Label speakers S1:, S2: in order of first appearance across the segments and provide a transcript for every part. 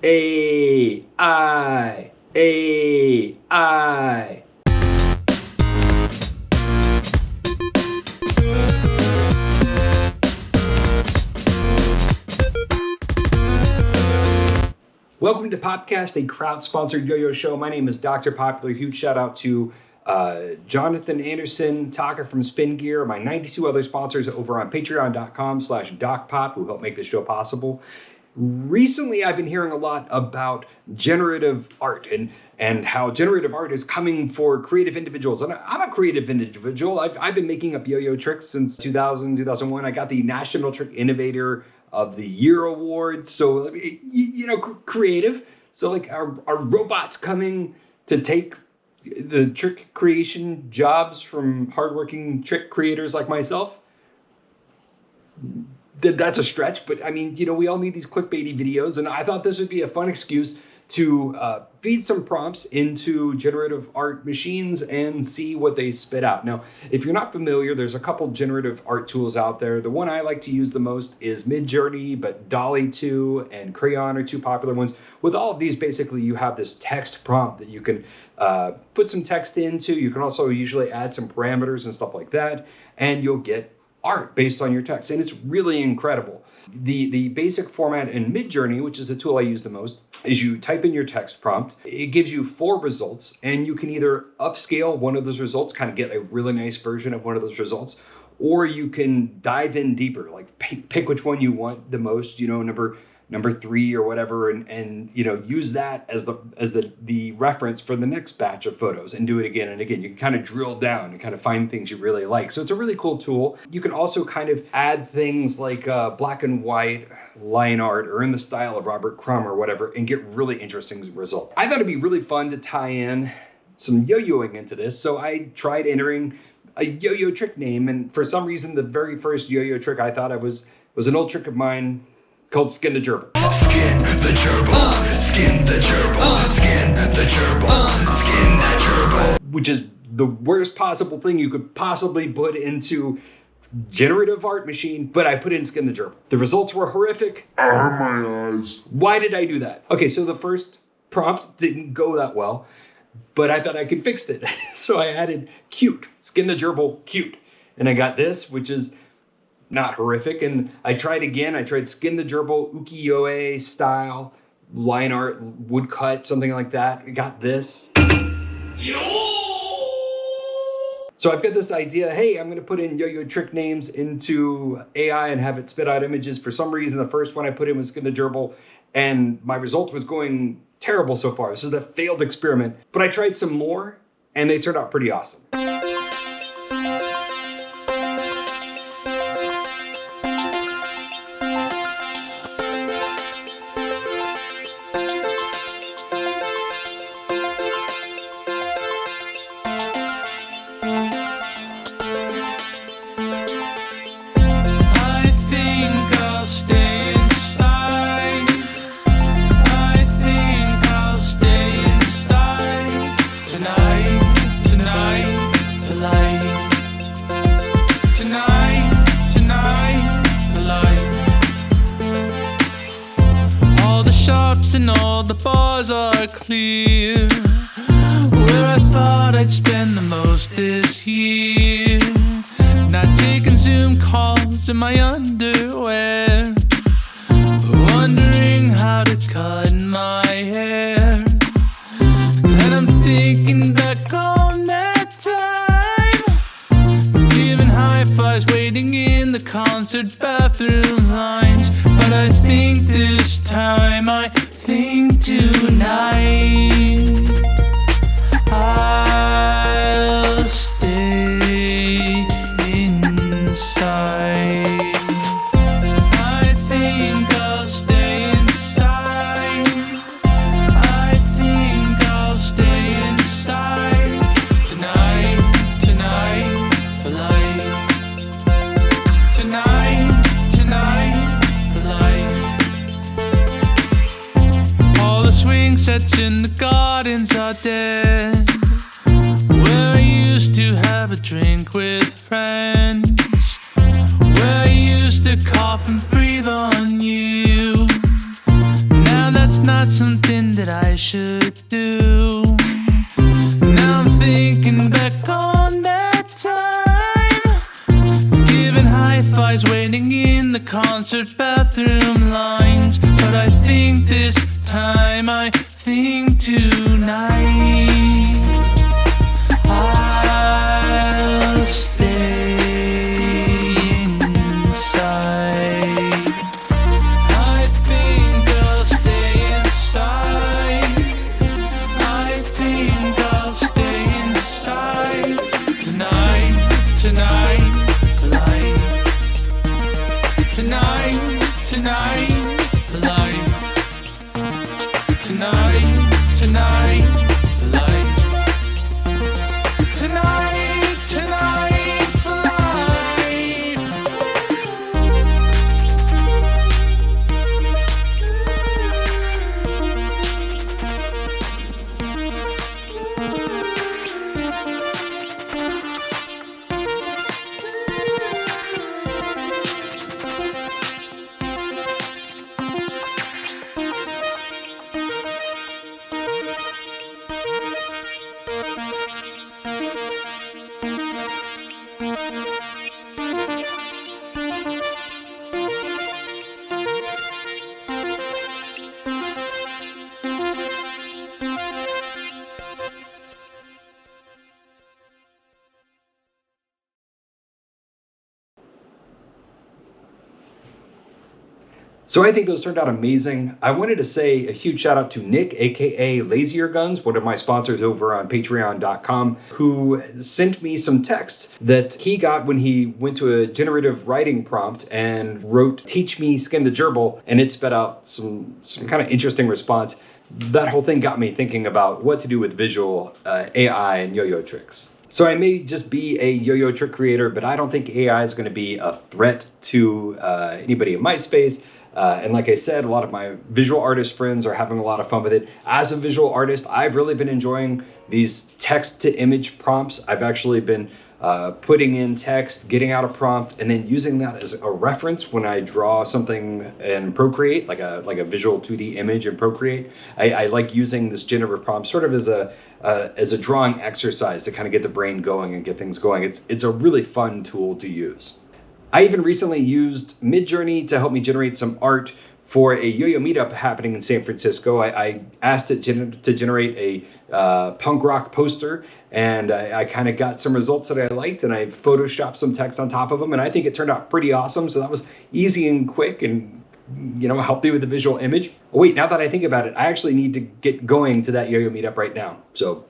S1: AI. Welcome to Popcast, a crowd-sponsored yo-yo show. My name is Dr. Popular. Huge shout out to Jonathan Anderson, Taka from Spin Gear, my 92 other sponsors over on patreon.com/DocPop who help make this show possible. Recently, I've been hearing a lot about generative art and how generative art is coming for creative individuals. And I'm a creative individual. I've been making up yo-yo tricks since 2000, 2001. I got the National Trick Innovator of the Year award. So, creative. So like, are robots coming to take the trick creation jobs from hardworking trick creators like myself? That's a stretch, but I mean, we all need these clickbaity videos, and I thought this would be a fun excuse to feed some prompts into generative art machines and see what they spit out. Now, if you're not familiar, there's a couple generative art tools out there. The one I like to use the most is Midjourney, but Dalle 2 and Crayon are two popular ones. With all of these, basically, you have this text prompt that you can put some text into. You can also usually add some parameters and stuff like that, and you'll get art based on your text, and it's really incredible. The basic format in Midjourney, which is the tool I use the most, is you type in your text prompt. It gives you 4 results, and you can either upscale one of those results, kind of get a really nice version of one of those results, or you can dive in deeper, like pick which one you want the most, number 3 or whatever, and use that as the reference for the next batch of photos, and do it again and again. You can kind of drill down and kind of find things you really like. So it's a really cool tool. You can also kind of add things like black and white line art or in the style of Robert Crumb or whatever, and get really interesting results. I thought it'd be really fun to tie in some yo-yoing into this, so I tried entering a yo-yo trick name, and for some reason, the very first yo-yo trick I thought was an old trick of mine called Skin the Gerbil.
S2: Skin the gerbil, skin the gerbil, skin the gerbil, skin that gerbil.
S1: Which is the worst possible thing you could possibly put into generative art machine, but I put in Skin the Gerbil. The results were horrific.
S2: Out of my eyes.
S1: Why did I do that? Okay, so the first prompt didn't go that well, but I thought I could fix it. So I added cute, Skin the Gerbil, cute. And I got this, which is not horrific. And I tried again. I tried Skin the Gerbil, ukiyo-e style, line art, woodcut, something like that. I got this. So I've got this idea, hey, I'm going to put in yo-yo trick names into AI and have it spit out images. For some reason, the first one I put in was Skin the Gerbil, and my result was going terrible so far. This is a failed experiment. But I tried some more, and they turned out pretty awesome.
S3: And all the bars are clear. Where I thought I'd spend the most this year, not taking Zoom calls in my underwear, wondering how to cut my hair. And I'm thinking back on that time, giving high fives, waiting in the concert bathroom lines. But I think this time, I think tonight I'll stay inside. I think I'll stay inside. I think I'll stay inside tonight for life. Tonight for life. All the swing sets in the gardens are dead, where I used to have a drink with friends, where I used to cough and breathe on you. Now that's not something that I should do. Now I'm thinking back on that time, giving high fives, waiting in the concert bathroom lines. But I think this time, I think tonight, I'll stay inside. I think I'll stay inside. I think I'll stay inside. Tonight, tonight, for life. Tonight, tonight, for life. Tonight, tonight, for life. Tonight, tonight, for life.
S1: So I think those turned out amazing. I wanted to say a huge shout out to Nick, aka Lazier Guns, one of my sponsors over on patreon.com, who sent me some text that he got when he went to a generative writing prompt and wrote "Teach me skin the gerbil," and it spit out some kind of interesting response. That whole thing got me thinking about what to do with visual AI and yo-yo tricks. So I may just be a yo-yo trick creator, but I don't think AI is going to be a threat to anybody in my space. And like I said, a lot of my visual artist friends are having a lot of fun with it. As a visual artist, I've really been enjoying these text-to-image prompts. I've actually been putting in text, getting out a prompt, and then using that as a reference when I draw something in Procreate, like a visual 2D image in Procreate. I like using this generative prompt sort of as a drawing exercise to kind of get the brain going and get things going. It's a really fun tool to use. I even recently used Midjourney to help me generate some art for a yo-yo meetup happening in San Francisco. I asked it to generate a punk rock poster, and I kind of got some results that I liked, and I photoshopped some text on top of them, and I think it turned out pretty awesome. So that was easy and quick, and helped me with the visual image. Oh, wait, now that I think about it, I actually need to get going to that yo-yo meetup right now. So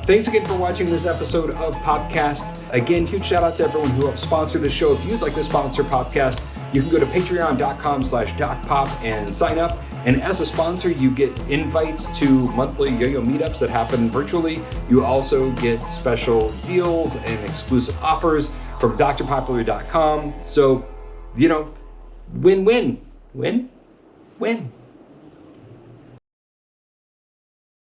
S1: Thanks again for watching this episode of Popcast. Again, huge shout out to everyone who helped sponsor the show. If you'd like to sponsor Popcast, you can go to patreon.com/docpop and sign up. And as a sponsor, you get invites to monthly yo-yo meetups that happen virtually. You also get special deals and exclusive offers from drpopular.com. So, win-win, win-win.